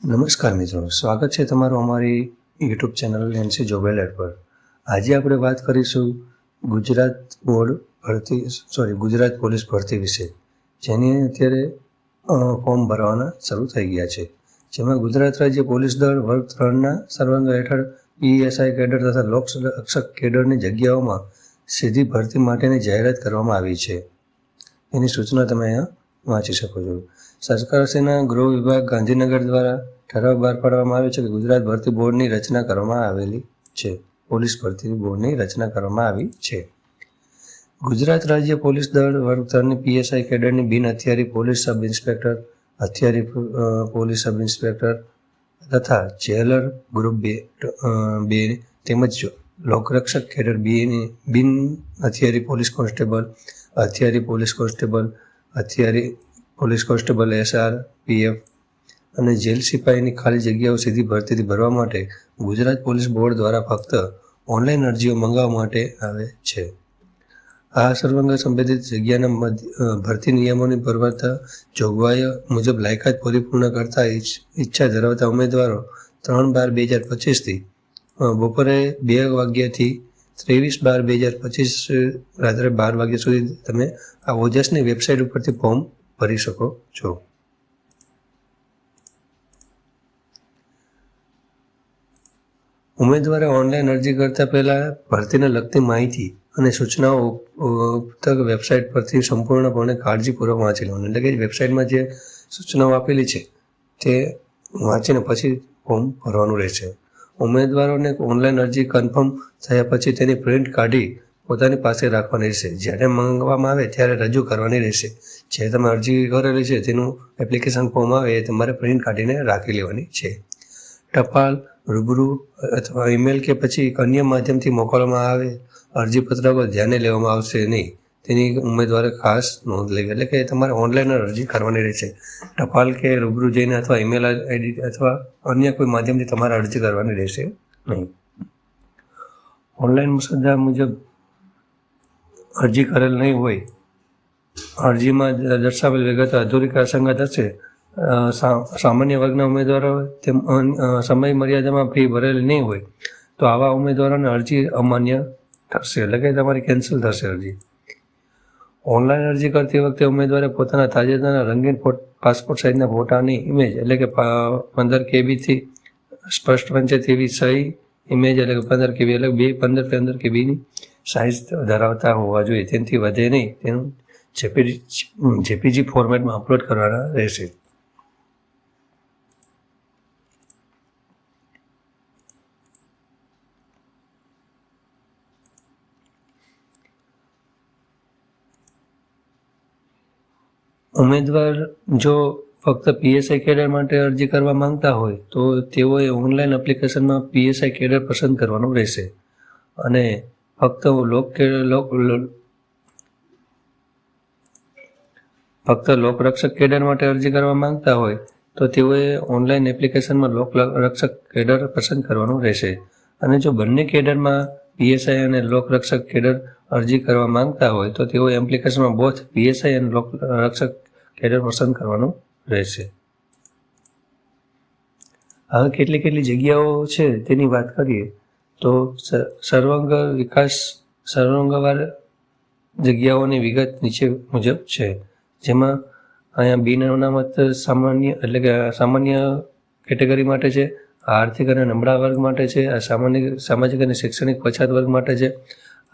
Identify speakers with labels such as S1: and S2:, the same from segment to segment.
S1: નમસ્કાર મિત્રો, સ્વાગત છે તમારું અમારી YouTube channel NC job alert પર. આજે આપણે વાત કરીશું ગુજરાત પોલીસ ભરતી વિશે, જેની અત્યારે ફોર્મ ભરવાના શરૂ થઈ ગયા છે. જેમાં ગુજરાત રાજ્ય પોલીસ દળ વર્ગ 3ના સર્વાંગ હેઠળ પીએસઆઈ કેડર તથા લોકરક્ષક કેડરની જગ્યાઓમાં સીધી ભરતી માટેની જાહેરાત કરવામાં આવી છે. એની સૂચના તમે અહીંયા વાંચી શકો છો. સરકારશ્રીના ગૃહ વિભાગ ગાંધીનગર દ્વારા ઠરાવ બહાર પાડવામાં આવ્યો છે કે ગુજરાત ભરતી બોર્ડની રચના કરવામાં આવેલી છે. પોલીસ ભરતી બોર્ડની રચના કરવામાં આવી છે. ગુજરાત રાજ્ય પોલીસ દળ વર્ગ 3ની પીએસઆઈ કેડરની બિન હથિયારી પોલીસ સબ ઇન્સ્પેક્ટર, હથિયારી પોલીસ સબ ઇન્સ્પેક્ટર તથા જેલર ગ્રુપ 2 તેમજ લોકરક્ષક કેડર બિન હથિયારી પોલીસ કોન્સ્ટેબલ, હથિયારી પોલીસ કોન્સ્ટેબલ, હથિયારી પોલીસ કોન્સ્ટેબલ SRPF અને જેલ સિપાહીની ખાલી જગ્યાઓ સીધી ભરતીથી ભરવા માટે ગુજરાત પોલીસ બોર્ડ દ્વારા ફક્ત ઓનલાઈન અરજીઓ મંગાવવા માટે આવે છે. આ સર્વાંગ સંબંધિત જગ્યાના ભરતી નિયમોની ભરવાતા જોગવાઈઓ મુજબ લાયકાત પૂરી કરતા ઈચ્છા ધરાવતા ઉમેદવારો 3/12/2025થી બપોરે 2 વાગ્યાથી 23/12/2025 રાત્રે 12 વાગ્યા સુધી તમે આ ઓજસની વેબસાઇટ ઉપરથી ફોર્મ ભરી શકો છો. ઉમેદવારે ઓનલાઈન અરજી કરતા પહેલાં ભરતીને લગતી માહિતી અને સૂચનાઓ ઉપરોક્ત વેબસાઇટ પરથી સંપૂર્ણપણે કાળજીપૂર્વક વાંચી લેવાનું. એટલે કે વેબસાઇટમાં જે સૂચનાઓ આપેલી છે તે વાંચીને પછી ફોર્મ ભરવાનું રહેશે. ઉમેદવારોને ઓનલાઈન અરજી કન્ફર્મ થયા પછી તેની પ્રિન્ટ કાઢી પોતાની પાસે રાખવાની રહેશે. જ્યારે મંગાવવામાં આવે ત્યારે રજૂ કરવાની રહેશે. જે તમે અરજી કરેલી છે તેનું એપ્લિકેશન ફોર્મ આવે એ તમારે પ્રિન્ટ કાઢીને રાખી લેવાની છે. ટપાલ, રૂબરૂ અથવા ઈમેલ કે પછી અન્ય માધ્યમથી મોકલવામાં આવે અરજીપત્રકો ધ્યાને લેવામાં આવશે નહીં, તેની ઉમેદવારે ખાસ નોંધ લેવી. એટલે કે તમારે ઓનલાઈન અરજી કરવાની રહેશે. ટપાલ કે રૂબરૂ જઈને અથવા ઈમેલ આઈડી અથવા અન્ય કોઈ માધ્યમથી તમારે અરજી કરવાની રહેશે નહીં. ઓનલાઈન મુસદ્દા મુજબ અરજી કરેલ નહીં હોય, અરજીમાં દર્શાવેલ વિગતો અધૂરી કે અસંગત હશે, સામાન્ય વર્ગના ઉમેદવારો તેમ સમય મર્યાદામાં ફી ભરેલી નહીં હોય તો આવા ઉમેદવારોને અરજી અમાન્ય થશે. એટલે કે તમારી કેન્સલ થશે અરજી. ઓનલાઈન અરજી કરતી વખતે ઉમેદવારે પોતાના તાજેતરના રંગીન પાસપોર્ટ સાઇઝના ફોટાની ઇમેજ એટલે કે 15 KBથી સ્પષ્ટ વંચે તેવી સહી ઇમેજ એટલે કે 15 KB એટલે 15 KBની સાઇઝ ધરાવતા હોવા જોઈએ. તેનાથી વધે નહીં. તેનું JPG ફોર્મેટમાં અપલોડ કરવાના રહેશે. ઉમેદવાર જો ફક્ત પીએસઆઈ કેડર માટે અરજી કરવા માંગતા હોય તો તેઓએ ઓનલાઈન એપ્લિકેશનમાં પીએસઆઈ કેડર પસંદ કરવાનું રહેશે અને ફક્ત લોકરક્ષક કેડર માટે અરજી કરવા માંગતા હોય તો તેઓએ ઓનલાઈન એપ્લિકેશનમાં લોકરક્ષક કેડર પસંદ કરવાનું રહેશે. અને જો બંને કેડરમાં પીએસઆઈ અને લોકરક્ષક કેડર અરજી કરવા માંગતા હોય તો તેઓ એપ્લિકેશનમાં બોથ પીએસઆઈ અને લોકરક્ષક કેડર પસંદ કરવાનું રહેશે. હવે કેટલી જગ્યાઓ છે તેની વાત કરીએ તો સર્વાંગવાર જગ્યાઓની વિગત નીચે મુજબ છે. જેમાં અહીંયા બિન અનામત સામાન્ય કેટેગરી માટે છે, આર્થિક અને નબળા વર્ગ માટે છે, આ સામાજિક અને શૈક્ષણિક પછાત વર્ગ માટે છે,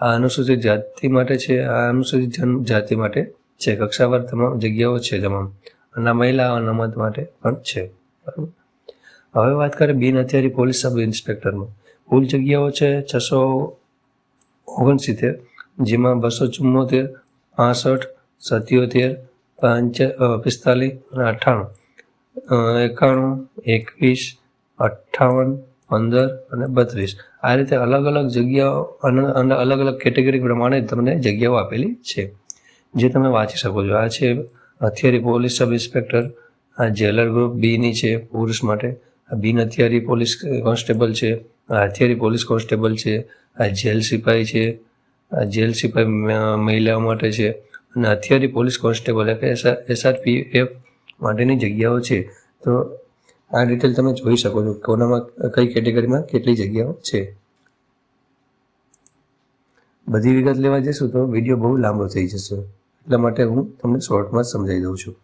S1: આ અનુસૂચિત જાતિ માટે છે, આ અનુસૂચિત જનજાતિ માટે છે. કક્ષાવાર તમામ જગ્યાઓ છે તમામ. અને મહિલા અનામત માટે પણ છે. બરાબર. હવે વાત કરીએ બિન હથિયારી પોલીસ સબ ઇન્સ્પેક્ટરમાં. કુલ જગ્યાઓ છે 669, જેમાં 274, 65, 77, 45 અને 98, 91, 58, 15 અને 32 આ રીતે અલગ અલગ જગ્યાઓ અને અલગ અલગ કેટેગરી પ્રમાણે તમને જગ્યાઓ આપેલી છે, જે તમે વાંચી શકો છો. આ છે હથિયારી પોલીસ સબ ઇન્સ્પેક્ટર, આ જેલર ગ્રુપ 2ની છે પુરુષ માટે, આ બિન હથિયારી પોલીસ કોન્સ્ટેબલ છે, આ હથિયારી પોલીસ કોન્સ્ટેબલ છે, આ જેલ સિપાહી છે, આ જેલ સિપાહી મહિલાઓ માટે છે, અને હથિયારી પોલીસ કોન્સ્ટેબલ એટલે SRPF માટેની જગ્યાઓ છે. તો આ ડિટેલ તમે જોઈ શકો છો કોનામાં કઈ કેટેગરીમાં કેટલી જગ્યાઓ છે. બધી વિગત લેવા જઈશું તો વિડીયો બહુ લાંબો થઈ જશે, એટલા માટે હું તમને શોર્ટમાં જ સમજાવી દઉં છું.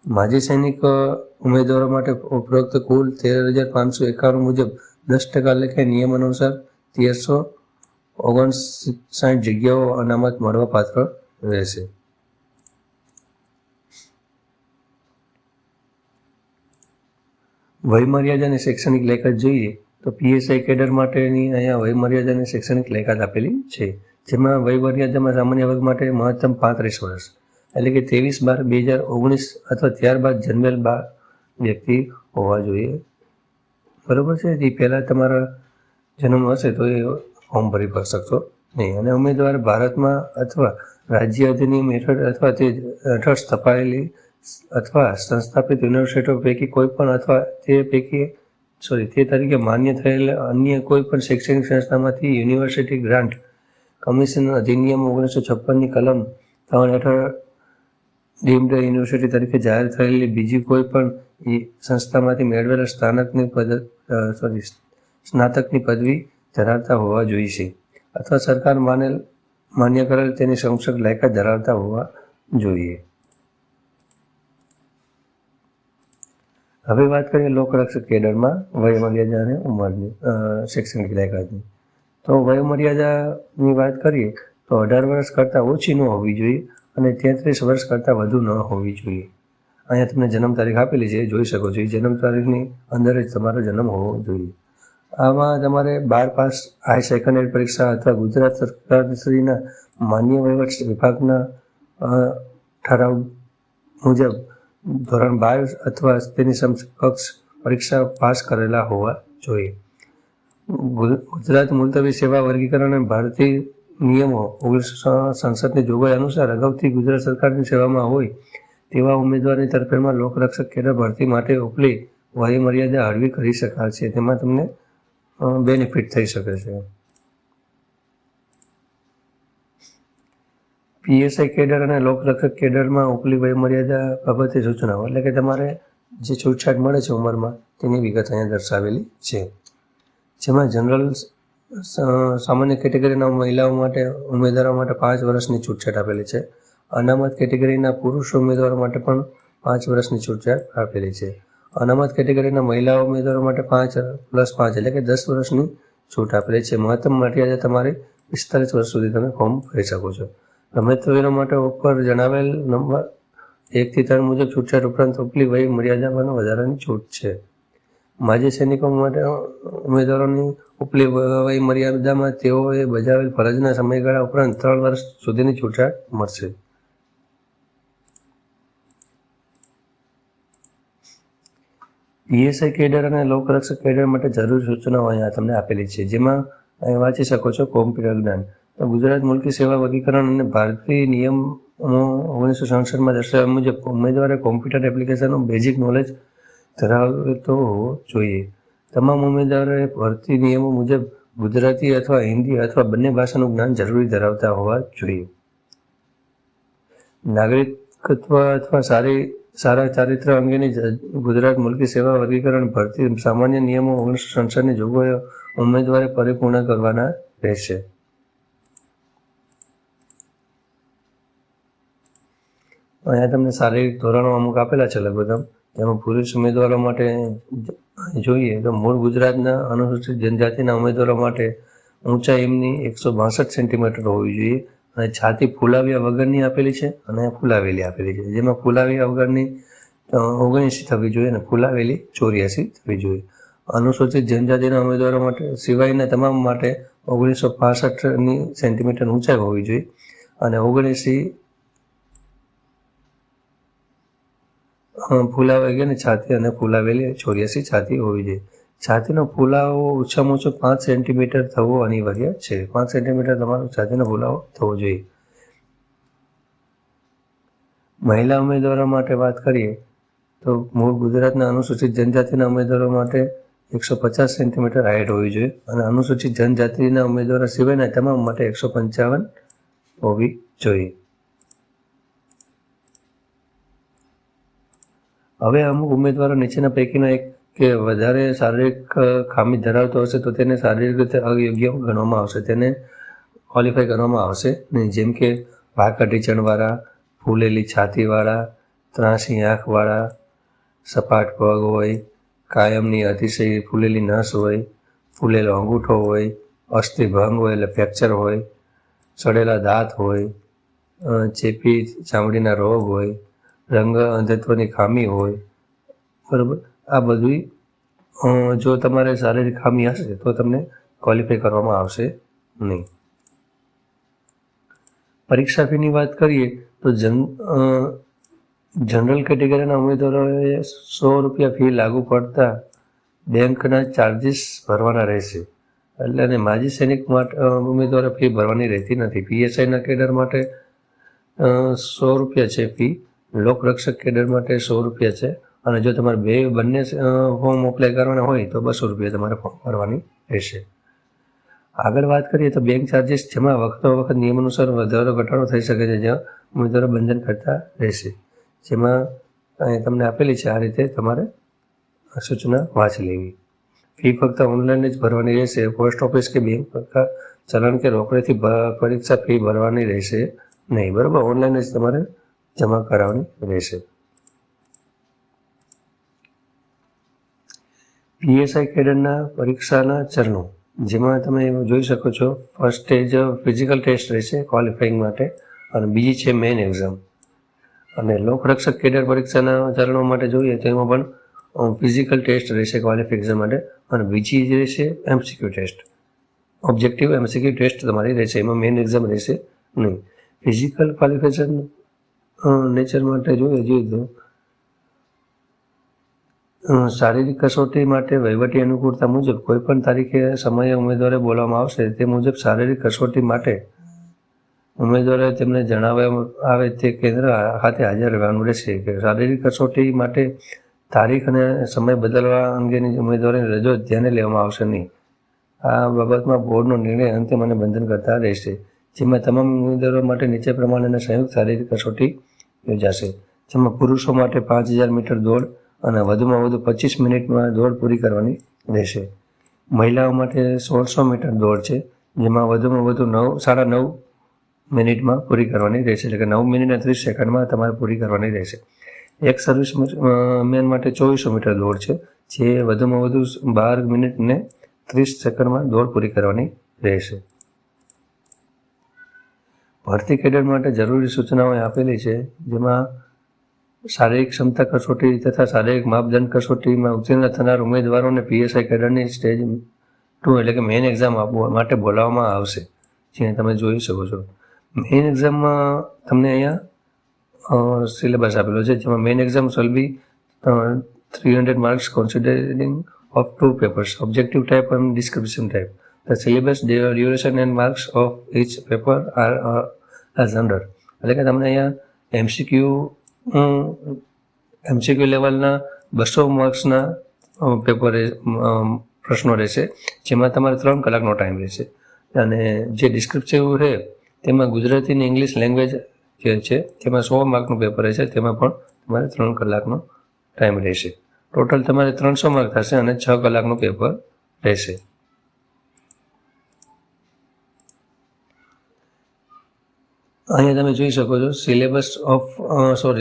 S1: માજી સૈનિક ઉમેદવારો માટે ઉપરોક્ત કુલ 13,591 મુજબ 10% લેખે નિયમ અનુસાર 1359 જગ્યાઓ અનામત મળવા પાત્ર રહેશે. વયમર્યાદા અને શૈક્ષણિક લાયકાત જોઈએ તો પીએસઆઈ કેડર માટેની અહીંયા વયમર્યાદા અને શૈક્ષણિક લાયકાત આપેલી છે, જેમાં વયમર્યાદામાં સામાન્ય વર્ગ માટે મહત્તમ 35 વર્ષ એટલે કે 23/12/2019 અથવા ત્યારબાદ જન્મેલ વ્યક્તિ હોવા જોઈએ. બરોબર છે. એ પહેલાં તમારા જન્મ હશે તો એ ફોર્મ ભરી શકશો નહીં. અને ઉમેદવાર ભારતમાં અથવા રાજ્ય અધિનિયમ હેઠળ અથવા તે હેઠળ સ્થપાયેલી અથવા સંસ્થાપિત યુનિવર્સિટીઓ પૈકી કોઈ પણ અથવા તે તરીકે માન્ય થયેલ અન્ય કોઈ પણ શૈક્ષણિક સંસ્થામાંથી યુનિવર્સિટી ગ્રાન્ટ કમિશન અધિનિયમ 1956ની કલમ 3 હેઠળ ડીમ્ડ યુનિવર્સિટી તરીકે જાહેર થયેલી બીજી કોઈ પણ સંસ્થામાંથી મેળવેલ સ્નાતકની પદવી ધરાવતા હોવા જોઈએ અથવા સરકાર માન્ય કરેલ તેની સમકક્ષ લાયકાત ધરાવતા હોવા જોઈએ. હવે વાત કરીએ લોકરક્ષક કેડરમાં વયમર્યાદા અને ઉંમરની શૈક્ષણિક લાયકાતની. તો વયમર્યાદાની વાત કરીએ તો 18 વર્ષ કરતાં ઓછી ન હોવી જોઈએ અને 33 વર્ષ કરતાં વધુ ન હોવી જોઈએ. અહીંયા તમને જન્મ તારીખ આપેલી છે, જોઈ શકો છો. એ જન્મ તારીખની અંદર જ તમારો જન્મ હોવો જોઈએ. આમાં તમારે 12 પાસ હાઈ સેકન્ડરી પરીક્ષા અથવા ગુજરાત સરકારશ્રીના માન્ય વહીવટ વિભાગના ઠરાવ મુજબ ધોરણ 12 અથવા તેની સમકક્ષ પરીક્ષા પાસ કરેલા હોવા જોઈએ. ગુજરાત મુલતવી સેવા વર્ગીકરણ અને ભારતીય નિયમો 1967ની જોગવાઈ અનુસાર અગાઉથી ગુજરાત સરકારની સેવામાં હોય તેવા ઉમેદવારની તરફેણમાં લોકરક્ષક કેડર ભરતી માટે ઉપલી વયમર્યાદા હળવી કરી શકાય છે. તેમાં તમને બેનિફિટ થઈ શકે છે. પીએસઆઈ કેડર અને લોકરક્ષક કેડરમાં ઉપલી વયમર્યાદા બાબતે સૂચનાઓ એટલે કે તમારે જે છૂટછાટ મળે છે ઉંમરમાં તેની વિગત અહીંયા દર્શાવેલી છે, જેમાં જનરલ સામાન્ય કેટેગરીના મહિલાઓ માટે ઉમેદવારો માટે 5 વર્ષની છૂટછાટ આપેલી છે. અનામત કેટેગરીના પુરુષ ઉમેદવારો માટે પણ 5 વર્ષની છૂટછાટ આપેલી છે. અનામત કેટેગરીના મહિલા ઉમેદવારો માટે 5+5 એટલે કે 10 વર્ષની છૂટ આપેલી છે. મહત્તમ મર્યાદા તમારે 45 વર્ષ સુધી તમે ફોર્મ ભરી શકો છો. રમતવીરો માટે ઉપર જણાવેલ નંબર 1 થી 3 મુજબ છૂટછાટ ઉપરાંત ઉપલી વય મર્યાદા પર વધારાની છૂટ છે. માજી સૈનિકો માટે ઉમેદવારોની ઉપલી વય મર્યાદામાં તેઓએ બજાવેલ ફરજના સમયગાળા ઉપરાંત 3 વર્ષ સુધીની છૂટછાટ મળશે. પીએસઆઈ કેડર અને લોકરક્ષક કેડર માટે જરૂરી સૂચનાઓ અહીંયા તમને આપેલી છે, જેમાં અહીં વાંચી શકો છો. કોમ્પ્યુટર જ્ઞાન તો ગુજરાત મુલકી સેવા વર્ગીકરણ અને ભારતીય નિયમો 1967માં દર્શાવ્યા મુજબ ઉમેદવારે કોમ્પ્યુટર એપ્લિકેશનનું બેઝિક નોલેજ ધરાવતો હોવો જોઈએ. તમામ ઉમેદવારોએ ભરતી નિયમો મુજબ ગુજરાતી અથવા હિન્દી અથવા બંને ભાષાનું જ્ઞાન જરૂરી ધરાવતા હોવા જોઈએ. નાગરિકત્વ અથવા સારા ચારિત્ર અંગેની ગુજરાત મુલકી સેવા વર્ગીકરણ ભરતી સામાન્ય નિયમો 1967ની જોગવાઈઓ ઉમેદવારે પરિપૂર્ણ કરવાના રહેશે. અહીંયા તમને શારીરિક ધોરણો અમુક આપેલા છે લઘુત્તમ. તેમાં પુરુષ ઉમેદવારો માટે જોઈએ તો મૂળ ગુજરાતના અનુસૂચિત જનજાતિના ઉમેદવારો માટે ઊંચાઈ એમની 162 સેન્ટીમીટર હોવી જોઈએ અને છાતી ફૂલાવ્યા વગરની આપેલી છે અને ફૂલાવેલી આપેલી છે, જેમાં ફૂલાવ્યા વગરની 79 થવી જોઈએ અને ફૂલાવેલી 84 થવી જોઈએ. અનુસૂચિત જનજાતિના ઉમેદવારો માટે સિવાયના તમામ માટે 1965 સેન્ટીમીટર ઊંચાઈ હોવી જોઈએ અને 79 ફૂલાવેલી છાતી અને ફૂલાવેલી 84 છાતી હોવી જોઈએ. છાતીનો ફૂલાવો ઓછામાં ઓછો 5 સેન્ટીમીટર થવો અનિવાર્ય છે. 5 સેન્ટીમીટર તમારો છાતીનો ફૂલાવો થવો જોઈએ. મહિલા ઉમેદવારો માટે વાત કરીએ તો મૂળ ગુજરાતના અનુસૂચિત જનજાતિના ઉમેદવારો માટે 150 સેન્ટીમીટર હાઇટ હોવી જોઈએ અને અનુસૂચિત જનજાતિના ઉમેદવારો સિવાયના તમામ માટે 155 હોવી જોઈએ. હવે અમુક ઉમેદવારો નીચેના પૈકીના એક કે વધારે શારીરિક ખામી ધરાવતો હશે તો તેને શારીરિક રીતે અયોગ્ય ગણવામાં આવશે, તેને ક્વોલિફાય કરવામાં આવશે નહીં. જેમ કે ભાકટી ચણવાળા, ફૂલેલી છાતીવાળા, ત્રાસી આંખવાળા, સપાટ પગ હોય, કાયમની અતિશય ફૂલેલી નસ હોય, ફૂલેલો અંગૂઠો હોય, અસ્થિભંગ હોય એટલે ફ્રેક્ચર હોય, સડેલા દાંત હોય, ચેપી ચામડીના રોગ હોય, રંગ અંધત્વની ખામી હોય. બરાબર, આ બધું જો તમારે શારીરિક ખામી હશે તો તમને ક્વોલિફાય કરવામાં આવશે નહીં. પરીક્ષા ફીની વાત કરીએ તો જનરલ કેટેગરીના ઉમેદવારોએ ₹100 ફી લાગુ પડતા બેંકના ચાર્જીસ ભરવાના રહેશે. એટલે અને માજી સૈનિક માટે ઉમેદવારો ફી ભરવાની રહેતી નથી. PSIના કેડર માટે ₹100 છે ફી, લોકરક્ષક કેડર માટે ₹100 છે, અને જો તમારે બંને ફોર્મ અપ્લાય કરવાના હોય તો ₹200 તમારે ફોર્મ ભરવાની રહેશે. આગળ વાત કરીએ તો બેંક ચાર્જીસ, જેમાં વખતો વખત નિયમ અનુસાર વધારો ઘટાડો થઈ શકે છે, જ્યાં ઉમેદવારો બંધન કરતા રહેશે. જેમાં તમને આપેલી છે આ રીતે તમારે સૂચના વાંચી લેવી. ફી ફક્ત ઓનલાઈન જ ભરવાની રહેશે. પોસ્ટ ઓફિસ કે બેંક ચલણ કે રોકડેથી પરીક્ષા ફી ભરવાની રહેશે નહીં. બરાબર, ઓનલાઈન જ તમારે જમા કરાવવાની રહેશે. PSI કેડરના પરીક્ષાના ચરણો, જેમાં તમે જોઈ શકો છો, ફર્સ્ટ સ્ટેજ ફિઝિકલ ટેસ્ટ રહેશે ક્વોલિફાઈંગ માટે, અને બીજી છે મેઇન એક્ઝામ. અને લોકરક્ષક કેડર પરીક્ષાના ચરણો માટે જોઈએ તો એમાં પણ ફિઝિકલ ટેસ્ટ રહેશે ક્વોલિફાઈંગ એક્ઝામ માટે, અને બીજી જે રહેશે MCQ test, objective MCQ test તમારી રહેશે, એમાં મેઇન એક્ઝામ રહેશે નહીં. ફિઝિકલ ક્વોલિફિકેશન નેચર માટે જોઈએ તો શારીરિક કસોટી માટે વહીવટી અનુકૂળતા મુજબ કોઈપણ તારીખે સમયે ઉમેદવારે બોલાવવામાં આવશે. તે મુજબ શારીરિક કસોટી માટે ઉમેદવારે તેમને જણાવવામાં આવે તે કેન્દ્ર ખાતે હાજર રહેવાનું રહેશે. કે શારીરિક કસોટી માટે તારીખ અને સમય બદલવા અંગેની ઉમેદવારોની રજૂઆત ધ્યાને લેવામાં આવશે નહીં. આ બાબતમાં બોર્ડનો નિર્ણય અંતિમ અને બંધન કરતા રહેશે. જેમાં તમામ ઉમેદવારો માટે નીચે પ્રમાણેના સંયુક્ત શારીરિક કસોટી યોજાશે. જેમાં પુરુષો માટે 5000 મીટર દોડ અને વધુમાં વધુ 25 મિનિટમાં દોડ પૂરી કરવાની રહેશે. મહિલાઓ માટે 1600 મીટર દોડ છે, જેમાં વધુમાં વધુ 9.5 મિનિટમાં પૂરી કરવાની રહેશે. એટલે કે 9 મિનિટ અને 30 સેકન્ડમાં તમારે પૂરી કરવાની રહેશે. એક સર્વિસ મેન માટે 2400 મીટર દોડ છે, જે વધુમાં વધુ 12 મિનિટ અને 30 સેકન્ડમાં દોડ પૂરી કરવાની રહેશે. ભરતી કેડર માટે જરૂરી સૂચનાઓ આપેલી છે, જેમાં શારીરિક ક્ષમતા કસોટી તથા શારીરિક માપદંડ કસોટીમાં ઉત્તીર્ણ થનાર ઉમેદવારોને PSI કેડરની સ્ટેજ 2 એટલે કે મેઇન એક્ઝામ આપવા માટે બોલાવવામાં આવશે, જે તમે જોઈ શકો છો. મેઇન એક્ઝામમાં તમને અહીંયા સિલેબસ આપેલો છે, જેમાં main exam shall be 300 marks considering of 2 papers, objective type and description type. The syllabus, duration and marks of each paper are as under. એટલે કે તમને અહીંયા MCQ લેવલના 200 માર્ક્સના પેપર પ્રશ્નો રહેશે, જેમાં તમારે 3 કલાકનો ટાઈમ રહેશે. અને જે ડિસ્ક્રિપ્ટિવ છે તેમાં ગુજરાતી અને ઇંગ્લિશ લેંગ્વેજ જે છે તેમાં 100 માર્કનું પેપર રહેશે, તેમાં પણ તમારે 3 કલાકનો ટાઈમ રહેશે. ટોટલ તમારે 300 માર્ક થશે અને 6 કલાકનું પેપર રહેશે. અહીંયા તમે જોઈ શકો છો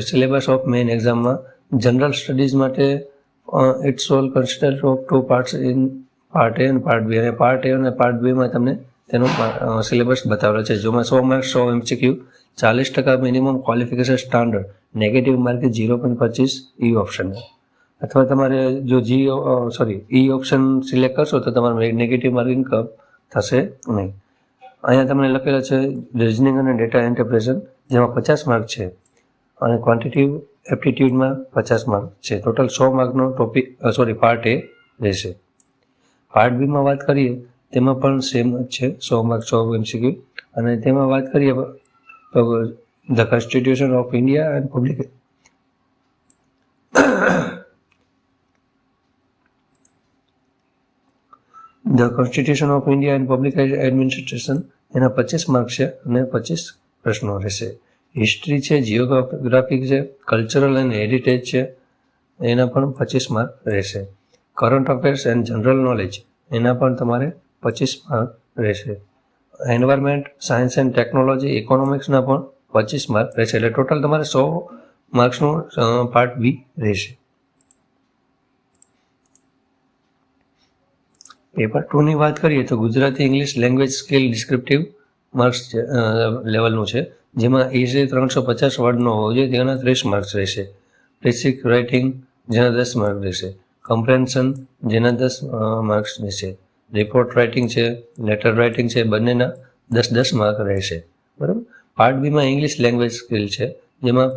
S1: સિલેબસ ઓફ મેઇન એક્ઝામમાં જનરલ સ્ટડીઝ માટે it's all consider of 2 parts in part A અને પાર્ટ B. અને પાર્ટ A અને પાર્ટ Bમાં તમને તેનો સિલેબસ બતાવેલો છે, જેમાં 100 marks 100 MCQ, 40% minimum qualification standard, negative marking 0.25 E option. અથવા તમારે જો E ઓપ્શન સિલેક્ટ કરશો તો તમારે નેગેટિવ માર્કિંગ થશે નહીં. અહીંયા તમને લખેલા છે રિઝનિંગ અને ડેટા ઇન્ટરપ્રિટેશન, જેમાં 50 માર્ક છે, અને ક્વોન્ટિટિવ એપ્ટિટ્યૂડમાં 50 માર્ક છે. ટોટલ 100 માર્કનો પાર્ટ A રહેશે. પાર્ટ Bમાં વાત કરીએ તેમાં પણ સેમ જ છે, 100 માર્ક 100 MCQ. અને તેમાં વાત કરીએ તો the constitution of India and public the constitution of India and public administration, એના 25 માર્ક છે અને 25 પ્રશ્નો રહેશે. હિસ્ટ્રી છે, જિયોગ્રાફી છે, કલ્ચરલ એન્ડ હેરિટેજ છે, એના પણ 25 માર્ક રહેશે. Current affairs and general knowledge એના પણ તમારે 25 માર્ક રહેશે. એન્વાયરમેન્ટ, સાયન્સ એન્ડ ટેકનોલોજી, ઇકોનોમિક્સના પણ 25 માર્ક રહેશે. એટલે ટોટલ તમારે 100 માર્ક્સનું પાર્ટ બી રહેશે. પેપર 2ની વાત કરીએ તો Gujarati English language skill descriptive marks લેવલનું છે, જેમાં ઇઝી 350 વર્ડનો હોવો જોઈએ, તેના 30 માર્ક્સ રહેશે. બેસિક રાઇટિંગ જેના 10 માર્ક રહેશે. કમ્પ્રેન્શન જેના 10 માર્ક્સ રહેશે. રિપોર્ટ રાઇટિંગ છે, લેટર રાઇટિંગ છે, બંનેના 10 માર્ક રહેશે. બરાબર. પાર્ટ બીમાં ઇંગ્લિશ લેંગ્વેજ સ્કિલ છે, જેમાં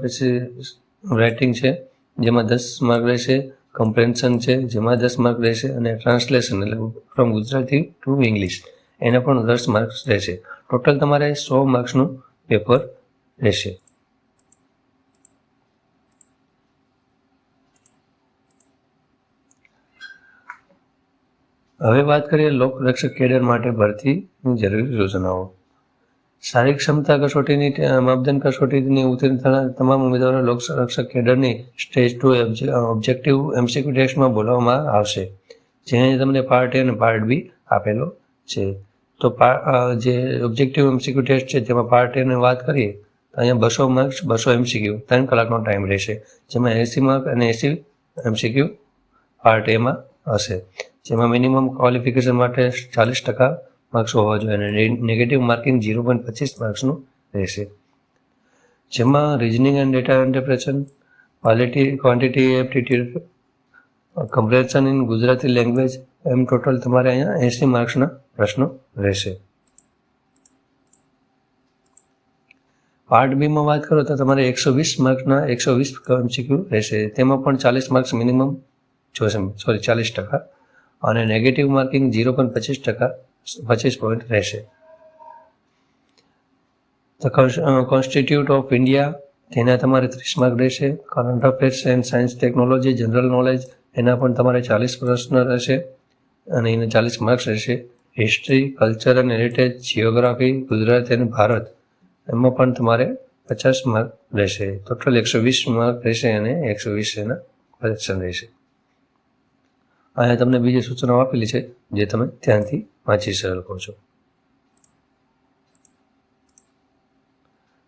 S1: રાઇટિંગ છે જેમાં 10 માર્ક રહેશે. કમ્પ્રેન્શન છે જેમાં 10 માર્ક રહેશે, અને ટ્રાન્સલેશન એટલે ફ્રોમ ગુજરાતી ટુ ઇંગ્લિશ એના પણ 10 માર્ક્સ રહેશે. ટોટલ તમારે 100 માર્ક્સનું પેપર રહેશે. હવે વાત કરીએ લોકરક્ષક કેડર માટે ભરતીની જરૂરી સૂચનાઓ. શારીરિક ક્ષમતા કસોટીની માપદંડ કસોટીની ઉત્તીર્ણ થનાર તમામ ઉમેદવારો લોકરક્ષક કેડરની સ્ટેજ 2 ઓબ્જેક્ટિવ MCQ ટેસ્ટમાં બોલાવવામાં આવશે, જેને તમને પાર્ટ A અને પાર્ટ B આપેલો છે. તો જે ઓબ્જેક્ટિવ MCQ ટેસ્ટ છે તેમાં પાર્ટ A ની વાત કરીએ તો અહીંયા 200 માર્ક્સ 200 MCQ 3 કલાકનો ટાઈમ રહેશે, જેમાં 80 માર્ક અને 80 MCQ પાર્ટ A માં હશે, જેમાં મિનિમમ ક્વોલિફિકેશન માટે 40% માર્ક્સ હોવા જોઈએ અને નેગેટિવ માર્કિંગ 0.25 માર્ક્સનું રહેશે. જેમાં reasoning and data interpretation, quantity aptitude, comprehension in Gujarati language એમ ટોટલ તમારે અહીંયા 80 માર્ક્સના પ્રશ્નો રહેશે. પાર્ટ બીમાં વાત કરો તો તમારે 120 માર્ક્સના 120 MCQ રહેશે, તેમાં પણ 40 માર્ક્સ મિનિમમ જોશે, 40%, અને નેગેટિવ માર્કિંગ 0.25%, 25 પોઈન્ટ રહેશે. ધ કોન્સ્ટિટ્યુટ ઓફ ઇન્ડિયા તેના તમારે 30 માર્ક રહેશે. Current affairs and science technology general knowledge એના પણ તમારે 40 પ્રશ્ન રહેશે અને એને 40 માર્ક્સ રહેશે. History, culture and heritage, geography, Gujarat અને ભારત એમાં પણ તમારે 50 માર્ક રહેશે. ટોટલ 120 માર્ક રહેશે અને 120 એના કરેક્શન રહેશે. અહીંયા તમને બીજી સૂચનાઓ આપેલી છે જે તમે ધ્યાનથી વાંચી શકો છો.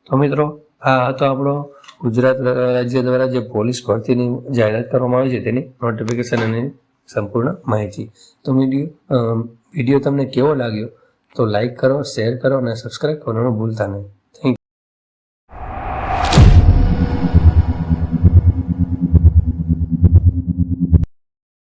S1: તો મિત્રો, આ હતો આપણો ગુજરાત રાજ્ય દ્વારા જે પોલીસ ભરતીની જાહેરાત કરવામાં આવી છે તેની નોટિફિકેશન અને સંપૂર્ણ માહિતી. તો વિડીયો તમને કેવો લાગ્યો તો લાઈક કરો, શેર કરો અને સબસ્ક્રાઈબ કરવાનું ભૂલતા નહીં.